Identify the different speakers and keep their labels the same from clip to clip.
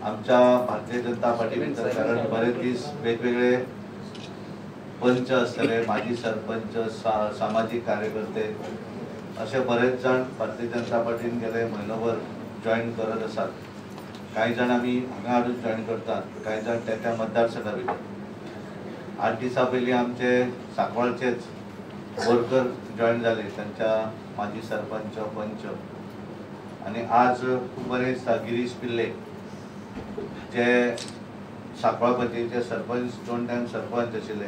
Speaker 1: आमच्या भारतीय जनता पार्टी भितर कारण बरेच दीस वेगवेगळे पंच असतले, माजी सरपंच, सामाजिक कार्यकर्ते असे बरेच जण भारतीय जनता पार्टीन गेले म्हयनोभर जॉईन करत असतात. काही जण आम्ही हांगा हाडून जॉईन करतात, काही जण त्या मतदारसंघा भितर. 8 दिसा पयलीं आमचे सांकवाळचेच वर्कर जॉईन जाले, त्यांच्या माजी सरपंच, पंच. आणि आज खूप बरे दिसता गिरीश पिल्ले जे सांकवाळ पंचायतीचे सरपंच 2 टायम सरपंच आशिल्ले,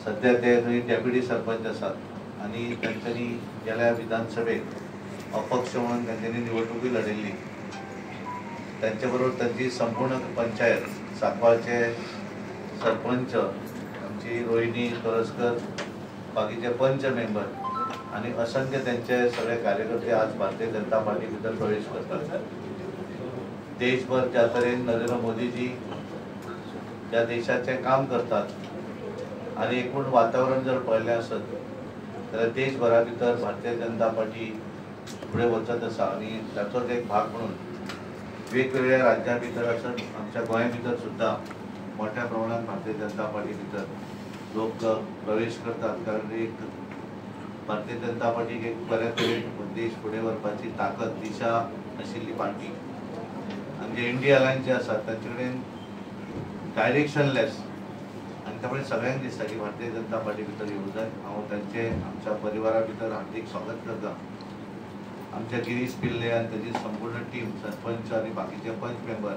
Speaker 1: सध्या ते थंय डेप्युटी सरपंच आसात आणि तांच्यांनी गेल्या विधानसभेक अपक्ष म्हणून तांच्यांनी निवडणुकी लढयल्ली. त्यांचे बरोबर तांची संपूर्ण पंचायत, सांकवाळचे सरपंच आमची रोहिणी तोरसकर, बाकीचे पंच मेंबर आणि असंख्य त्यांचे सगळे कार्यकर्ते आज भारतीय जनता पार्टी भितर प्रवेश करतात. देशभर ज्या तरेन नरेंद्र मोदीजी त्या देशाचे काम करतात आणि एकूण वातावरण जर पळयलें आसत जाल्यार देशभरा भितर भारतीय जनता पार्टी फुडें वचत आसा आणि ताचोच एक भाग म्हणून वेगवेगळ्या राज्यां भितर आसत आमच्या गोंया भितर सुद्दां मोठ्या प्रमाणात भारतीय जनता पार्टी भितर लोक प्रवेश करतात. कारण एक भारतीय जनता पार्टीक एक बऱ्या तरेन देश फुडें व्हरपाची ताकद, दिशा आशिल्ली पार्टी. आणि जे इंडिया अलायन्स जे आसात तांचे कडेन डायरेक्शनलेस आणि त्यामुळे सगळ्यांक दिसता की भारतीय जनता पार्टी भितर येवं जाय. हांव तांचे आमच्या परिवारा भितर हार्दिक स्वागत करता. आमच्या गिरीश पिल्ले आणि ताची संपूर्ण टीम, सरपंच आणि बाकीचे पंच मेंबर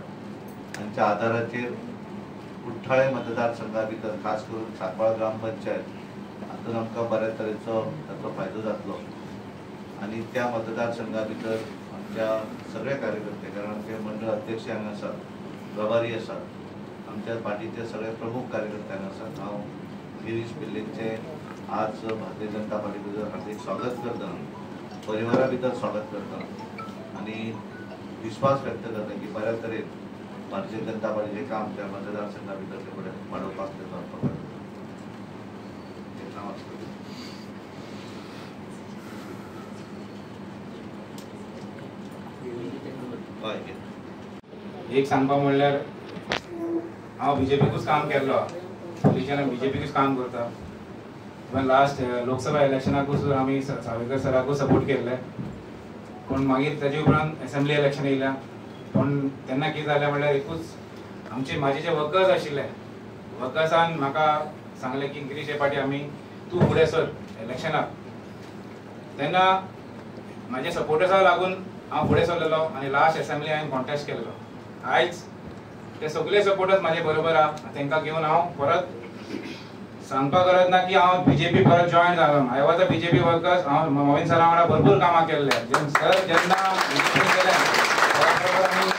Speaker 1: हांच्या आदाराचेर कुठ्ठाळी मतदारसंघा भितर खास करून सांकवाळ ग्रामपंचायत हातून आमकां बऱ्या तरेचो ताचो फायदो जातलो. आणि त्या मतदारसंघा भितर आमच्या सगळे कार्यकर्ते, कारण आमचे मंडळ अध्यक्ष हांगा आसात, प्रभारी आसात, आमच्या पार्टीचे सगळे प्रमुख कार्यकर्ते हांगा आसात. हांव गिरीश पिल्लेंचे आज भारतीय जनता पार्टी भितर हार्दिक स्वागत करता, परिवारा भितर स्वागत करता आणि विश्वास व्यक्त करता की बऱ्या तरेन भारतीय जनता पार्टीचे काम त्या मतदारसंघा भितर ते फुडें वाडोवपाक तेचो वापर करता.
Speaker 2: एक सांगपा म्हणल्यार हांव बीजेपीकूच काम केल्लो, पयलींच्यान बीजेपीकूच काम करता. इवन लास्ट लोकसभा इलेक्शनाकूच आमी सावयकर सराकूच सपोर्ट केल्ले, पूण मागीर तेजे उपरांत असेंब्ली इलेक्शन येयल्या. पण तेन्ना कितें जालें म्हणल्यार एकूच म्हाजे जे वर्कर्स आशिल्ले, वर्कर्सान म्हाका सांगलें की गिरीश पाटी आमी तूं फुडें सर इलेक्शनाक. तेन्ना म्हाजे सपोर्टर्साक लागून हांव फुडें सरलेलो आनी लास्ट असेंब्ली हांवें कॉन्टेस्ट केल्लो. आयज ते सगळे सपोर्टर्स म्हाजे बरोबर आहा, तांकां घेवन हांव परत सांगपाक गरज ना की हांव बीजेपी परत जॉयन जालो. I was a BJP workers. हांव मोहीन सरा वांगडा भरपूर कामां केल्ले. सर जेन्ना बीजेपीन गेले बरोबर आमी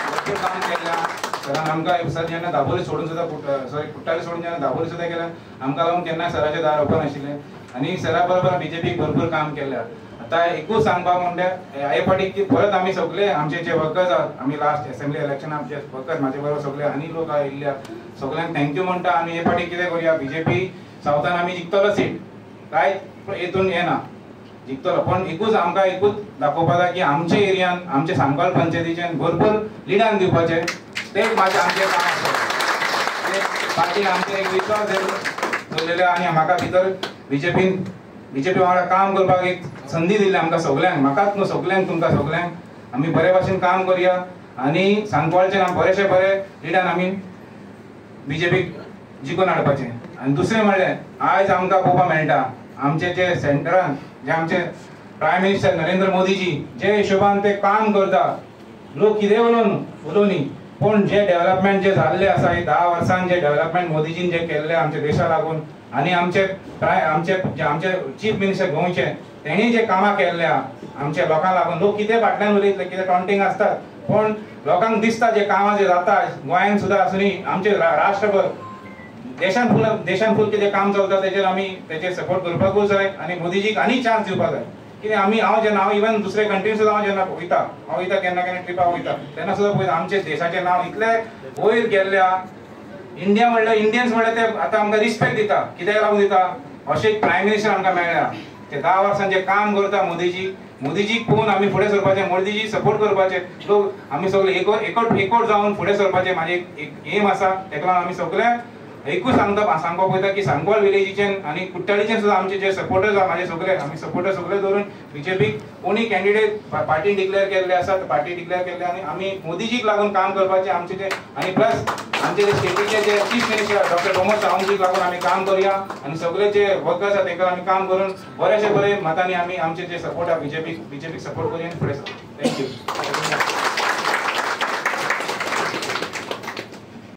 Speaker 2: भरपूर काम केल्या. सरान आमकां सर जेन्ना दाबोली सोडून सुद्दां कुट्टाली सोडून जेन्ना दाबोली सुद्दां गेल्या आमकां लागून केन्ना सराचें दार ओपन आशिल्लें आनी सरा बरोबर बीजेपीक भरपूर काम केल्या. आतां एकूच सांगपाक म्हणल्यार ह्या फाटीक की परत आमी सगळे आमचे जे वर्कर्स आहात, आमी लास्ट असेंब्ली इलेक्शनाक जे वर्कर्स म्हाजे बरोबर सगळे आनी लोक आयिल्ले सगळ्यांक थँक्यू म्हणटा. आनी हे फाटीक कितें करुया, बीजेपी सावथान आमी जिखतलो सीट, कांय हेतून हें ना, जिखतलो. पण एकूच आमकां एकूच दाखोवपाक जाय की आमच्या एरियान, आमच्या सांकवाळ पंचायतीच्यान भरपूर लिडान दिवपाचें, तें म्हाजें आमचें काम आसा. ते पार्टीन आमचे एक विश्वास दवरलेले आनी म्हाका भितर बीजेपी वांगडा काम करपाक एक संदी दिली आमकां सगळ्यांक, म्हाकाच न्हू सगळ्यांक, तुमकां सगळ्यांक आमी बरे भाशेन काम करया आनी सांकवाळचे बरेशे बरे लिडान आमी बीजेपीक जिखून हाडपाचें. आनी दुसरें म्हणल्यार आयज आमकां पळोवपाक मेळटा आमचे जे सेंटरान जे आमचे प्रायम मिनिस्टर नरेंद्र मोदीजी जे हिशोबान ते काम करता, लोक कितें उलोवनी, पूण जे डेव्हलपमेंट जे जाल्ले आसा, 10 वर्सांन जे डेव्हलपमेंट मोदीजीन जे केल्ले आमच्या देशा लागून आनी आमचे चीफ मिनिस्टर गोंयचे तेणी जे कामां केल्ल्या आमच्या लोकांक लागून, लोक कितें फाटल्यान उलयतले, कितें टॉन्टिंग आसतात, पूण लोकांक दिसता जे कामां जे जाता गोंयान सुद्दां आसुनी आमचे राष्ट्रभर देशान फूल कितें काम चलता तेजेर आमी तेजेर सपोर्ट करपाकूच जाय आनी मोदीजीक आनी चान्स दिवपाक जाय. कित्याक हांव इवन दुसरे कंट्रीन सुद्दां हांव जेन्ना वयता केन्ना ट्रिपाक वयता तेन्ना सुद्दां पळयता आमचे देशाचें नांव इतलें वयर गेल्ल्या. इंडिया म्हणल्यार इंडियन्स म्हणल्यार ते आतां आमकां रिस्पेक्ट दिता. कित्याक लागून दिता, अशें एक प्रायम मिनिस्टर आमकां मेळ्ळ्या ते 10 वर्सां जे काम करता मोदीजीक पळोवन आमी फुडें सरपाचे, मोदीजी सपोर्ट करपाचे, लोक आमी सगळे एकवट जावन फुडें सरपाचे म्हाजे एक एम आसा. तेका लागून आमी सगळे एकूच सांगपाक पळयता की सांगवाल विलेजीच्यान आनी कुट्टाळीच्यान सुद्दां आमचे जे सपोर्टर्स आहा म्हाजे सगळे आमी सपोर्टर सगळे धरून बीजेपीक कोणी कॅन्डिडेट पार्टी डिक्लेअर केल्ले आसा पार्टी डिक्लेअर केल्ले आनी आमी मोदीजीक लागून काम करपाचे आमचे जे आनी प्लस आमचे जे स्टेटीचे जे चीफ मिनिस्टर डॉक्टर प्रमोद सावंतजीक लागून आमी काम करूया आनी सगळे जे वर्कर्स आहा तांकां आमी काम करून बरेशे बरे मतांनी आमी आमचे जे सपोर्ट आहा बीजेपीक सपोर्ट करून फुडें सरया. थँक्यू.